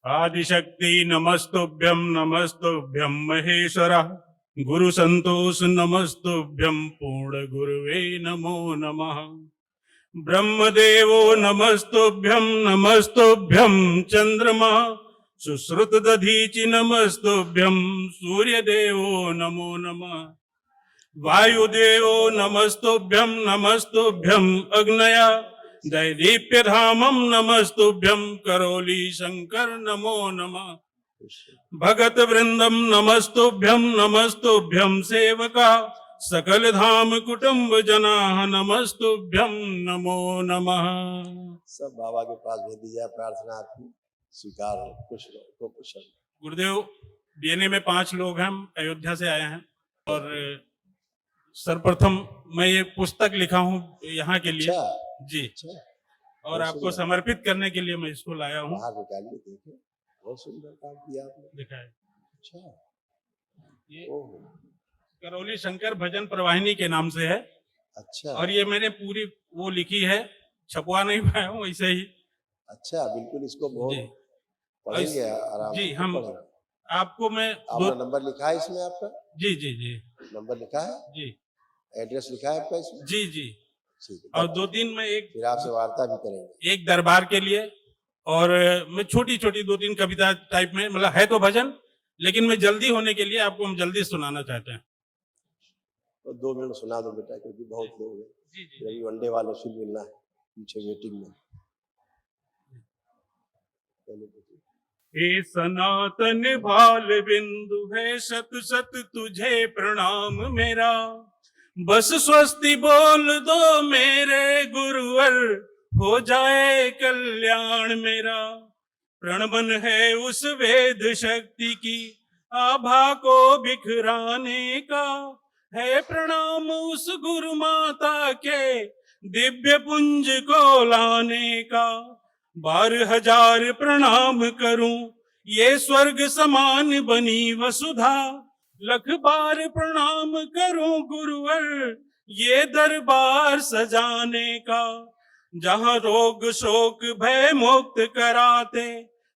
आदिशक्ति नमस्तुभ्यं महेश्वर गुरु संतोष नमस्तुभ्यं पूर्ण गुरुवे नमो नमः। ब्रह्मदेवो नमस्तुभ्यं चंद्रमा सुश्रुत दधीचि नमस्तुभ्यं सूर्यदेवो नमो नमः। वायुदेवो नमस्तुभ्यं अग्नया दैदीप्य धामम नमस्तुभ्यं करोली शंकर नमो नमः। भगत वृंदम नमस्तुभ्यं सेवका सकल धाम कुटुंब जना नमस्तुभ्यं नमो नमः। सब बाबा के पास भेज दीजिए, प्रार्थना आपकी स्वीकार हो। खुश रहो, को खुश रहो। गुरुदेव, डीएनए में 5 लोग हैं, अयोध्या से आए हैं और सर्वप्रथम मैं ये पुस्तक लिखा हूँ यहाँ के लिए। अच्छा, जी अच्छा, और आपको समर्पित करने के लिए मैं इसको लाया हूँ। बाहर निकालिए, देखे बहुत सुंदर काम किया आपने। देखा है अच्छा, ये करौली शंकर भजन प्रवाहिनी के नाम से है। अच्छा, और ये मैंने पूरी वो लिखी है, छपवा नहीं पाया हूँ ऐसे ही। अच्छा, बिल्कुल इसको बहुत जी पढ़ेंगे आराम जी से हम पढ़ेंगे। आपको मैं आपका नंबर लिखा है इसमें? आपका जी जी जी नंबर लिखा है? जी एड्रेस लिखा है आपका इसमें? जी जी ठीक है, और 2-3 में फिर आपसे वार्ता भी करेंगे। एक दरबार के लिए और मैं छोटी छोटी 2-3 कविता टाइप में, मतलब है तो भजन, लेकिन मैं जल्दी होने के लिए आपको हम जल्दी सुनाना चाहते हैं। तो 2 मिनट सुना दो बेटा, क्योंकि बहुत लोग हैं। जी जी रवि वनडे वालों से मिलना है पीछे वेटिंग में। हे सनातन भाल बिंदु है शत शत तुझे प्रणाम मेरा। बस स्वस्ति बोल दो मेरे गुरुवर, हो जाए कल्याण मेरा। प्रणवन है उस वेद शक्ति की आभा को बिखराने का। है प्रणाम उस गुरु माता के दिव्य पुंज को लाने का। 12,000 प्रणाम करूं ये स्वर्ग समान बनी वसुधा। 1,00,000 बार प्रणाम करूं गुरुवर ये दरबार सजाने का। जहां रोग शोक भय मुक्त कराते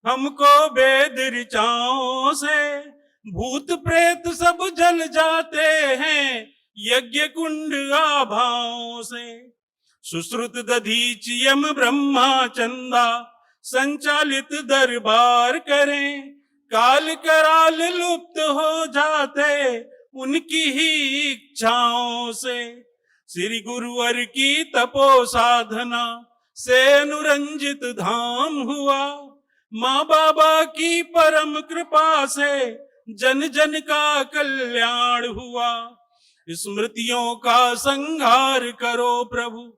हमको वेद ऋचाओं से। भूत प्रेत सब जल जाते हैं यज्ञ कुंड आभाओं से। सुश्रुत दधीच यम ब्रह्मा चंदा संचालित दरबार करें। काल कराल लुप्त हो जाते उनकी ही इच्छाओं से। श्री गुरुवर की तपो साधना से अनुरंजित धाम हुआ। माँ बाबा की परम कृपा से जन जन का कल्याण हुआ। स्मृतियों का संहार करो प्रभु,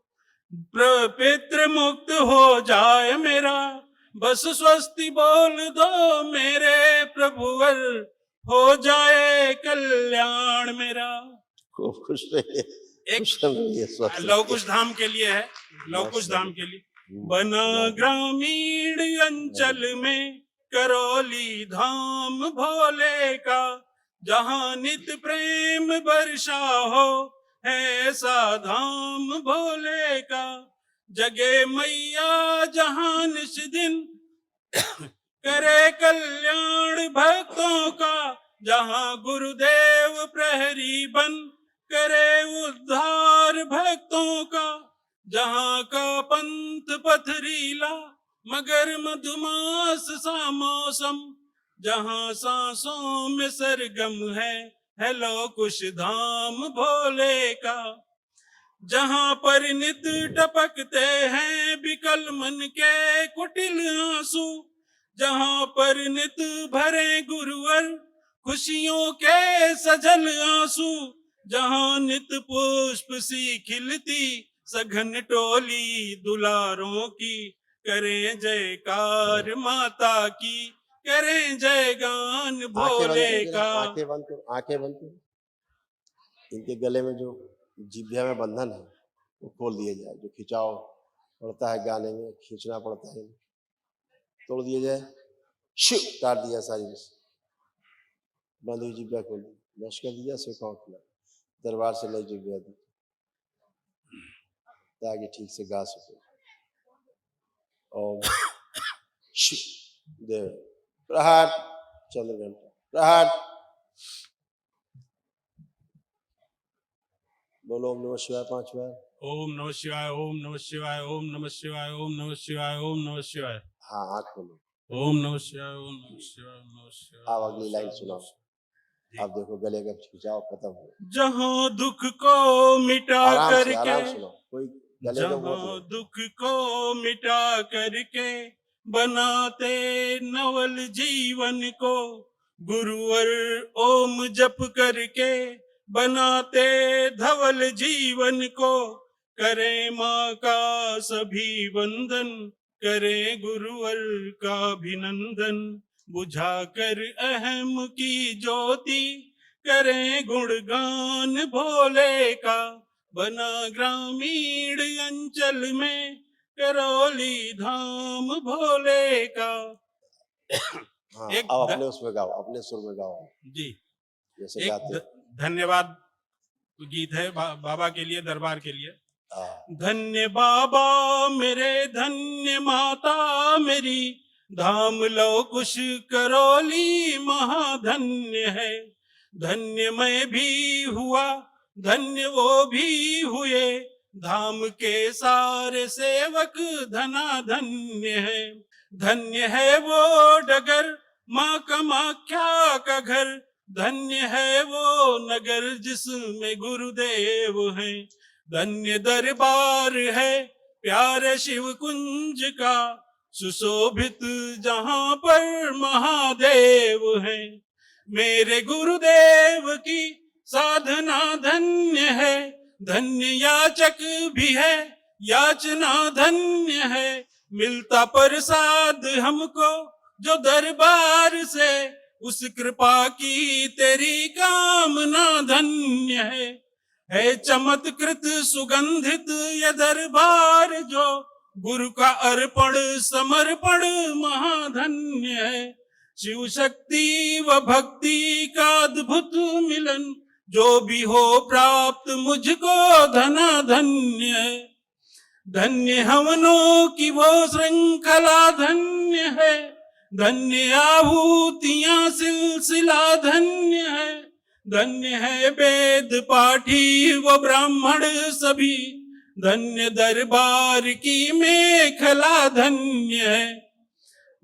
पितृ मुक्त हो जाए मेरा। बस स्वस्ति बोल दो मेरे प्रभुवर, हो जाए कल्याण मेरा। खूब खुश रहिए, एक खुश रहिए, स्वस्थ लवकुश धाम के लिए है, लवकुश धाम के लिए। बना ग्रामीण अंचल में करौली धाम भोले का। जहां नित प्रेम वर्षा हो ऐसा धाम भोले का। जगे मैया जहां निश दिन करे कल्याण भक्तों का। जहां गुरुदेव प्रहरी बन करे उद्धार भक्तों का। जहां का पंथ पथरीला मगर मधुमास सा मौसम। जहां सांसों में सरगम है लो कुश धाम भोले का। जहां पर नित टपकते हैं विकल मन के कुटिल आंसू। जहां पर नित भरे गुरुवर खुशियों के सजल आंसू। जहां नित पुष्प सी खिलती सघन टोली दुलारों की। करें जयकार माता की, करें जय गान भोले का। आंखें बंद करो, आंखें बंद करो। इनके गले में जो जिभ्या में बंधन है वो खोल दिया जाए। जो खिंचाव पड़ता है गाने में, खींचना पड़ता है, तोड़ दिया जाए। शिव काट दिया सारी बंद हुई जिभ्या खोल दी, बस कर दिया। सिखाओ खुला दरबार से नई जिभ्या दी ताकि ठीक से गा सके। ओम शिव देव प्रहार चंद्रघंटा प्रहार। बोलो ओम नमः शिवाय 5 बार। ओम नमः शिवाय, ओम नमः शिवाय, ओम नमः शिवाय, ओम नमः शिवाय, ओम नमः शिवाय। हाँ आँख खोलो। ओम नमः शिवाय, ओम नमः शिवाय, ओम नमः शिवाय। अब अगली लाइन सुनाओ। अब देखो गले का खिंचाव खत्म हो। जहाँ दुख को मिटा आराम करके, सुनो, कोई गले का वो जहाँ नहीं। दुख को मिटा करके बनाते नवल जीवन को, गुरुवर ओम जप करके बनाते धवल जीवन को, करें माँ का सभी वंदन, करें गुरुवर का अभिनंदन, बुझा कर अहम की ज्योति, करें गुणगान भोले का, बना ग्रामीण अंचल में करौली धाम भोले का। हाँ, एक अब अपने उसमें गाओ, अपने सुर में गाओ जी जैसे एक गाते। धन्यवाद गीत है बाबा के लिए, दरबार के लिए। हाँ। धन्य बाबा मेरे, धन्य माता मेरी, धाम लो कुश करौली महाधन्य है। धन्य मैं भी हुआ, धन्य वो भी हुए, धाम के सारे सेवक धना धन्य है। धन्य है वो डगर माँ कामाख्या का घर, धन्य है वो नगर जिसमें गुरुदेव हैं। धन्य दरबार है प्यारे शिव कुंज का, सुशोभित जहां पर महादेव हैं। मेरे गुरुदेव की साधना धन्य है, धन्य याचक भी है, याचना धन्य है। मिलता प्रसाद हमको जो दरबार से, उस कृपा की तेरी कामना धन्य है चमत्कृत सुगंधित ये दरबार जो, गुरु का अर्पण समर्पण महाधन्य है। शिव शक्ति व भक्ति का अद्भुत मिलन, जो भी हो प्राप्त मुझको धना धन्य है। धन्य हवनों की वो श्रृंखला धन्य है, धन्य आहुतियां सिलसिला धन्य है। धन्य है वेद पाठी वो ब्राह्मण सभी, धन्य दरबार की मेखला धन्य है।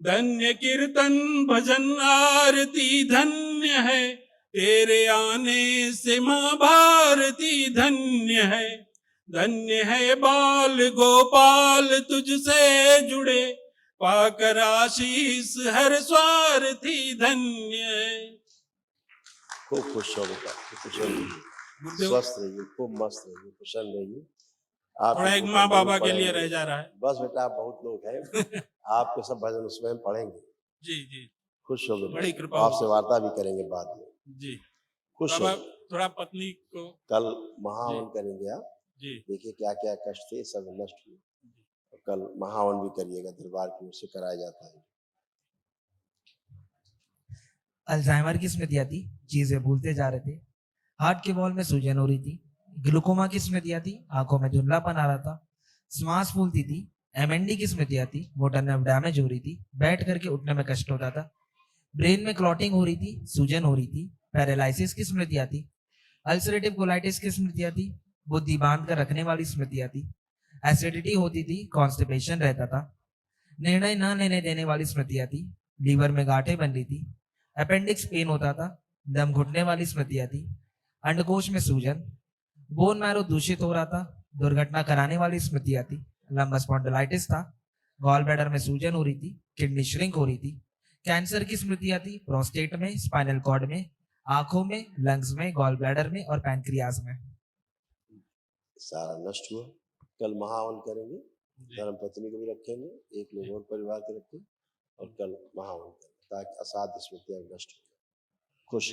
धन्य कीर्तन भजन आरती धन्य है, तेरे आने से माँ भारती धन्य है। धन्य है बाल गोपाल तुझसे जुड़े, पाकर आशीष हर स्वार्थी धन्य है। खूब खुश हो बेटा, खुश रहिए, स्वस्थ रहिए, खूब मस्त रहिए, प्रसन्न रहिए। आप थोड़ा एक माँ बाबा के लिए रह जा रहा है। बस बेटा, आप बहुत लोग हैं आपके सब भजन उसमें पढ़ेंगे। जी जी, खुश हो बेटा, बड़ी कृपा, आपसे वार्ता भी करेंगे बाद में जी। खुश हो। थोड़ा पत्नी को कल महावन करेंगे आप जी, देखिए क्या क्या कष्ट थे सब नष्ट हुए। कल महावन भी करिएगा, दरबार की ओर से कराया जाता है। अल्जाइमर की स्मृतियां थी, चीजें भूलते जा रहे थे, हार्ट के वॉल में सूजन हो रही थी। ग्लूकोमा की स्मृतियां थी, आंखों में धुंधलापन आ रहा था। सांस फूलती थी। एमएनडी की स्मृतियां थी, मोटर नर्व डैमेज हो रही थी, बैठ करके उठने में कष्ट होता था। ब्रेन में क्लॉटिंग हो रही थी, सूजन हो रही थी। पैरालिसिस की स्मृतियां थी। अल्सरेटिव कोलाइटिस की स्मृतियां थी, बुद्धि बांध कर रखने वाली स्मृतियां थी। एसिडिटी होती थी, कॉन्स्टिपेशन रहता था। निर्णय न लेने देने वाली स्मृतियां थी। लीवर में गांठें बन रही थी। अपेंडिक्स पेन होता था, दम घुटने वाली स्मृतियां थी। अंडकोश में सूजन, बोन मैरो दूषित हो रहा था, दुर्घटना कराने वाली स्मृतियां थी। लंबा स्पॉन्डिलाइटिस था, गॉल ब्लैडर में सूजन हो रही थी, किडनी श्रिंक हो रही थी। कैंसर की स्मृतियां थी, प्रोस्टेट में, स्पाइनल कॉर्ड में, आंखों में, लंग्स में, गॉल ब्लैडर में और पैनक्रियाज में। सारा नष्ट हुआ। कल महावन करेंगे, धर्म पत्नी को भी रखेंगे, एक लोग और परिवार के रखें और कल महावन करेंगे ताकि असाध्य स्मृतियां नष्ट हो। खुश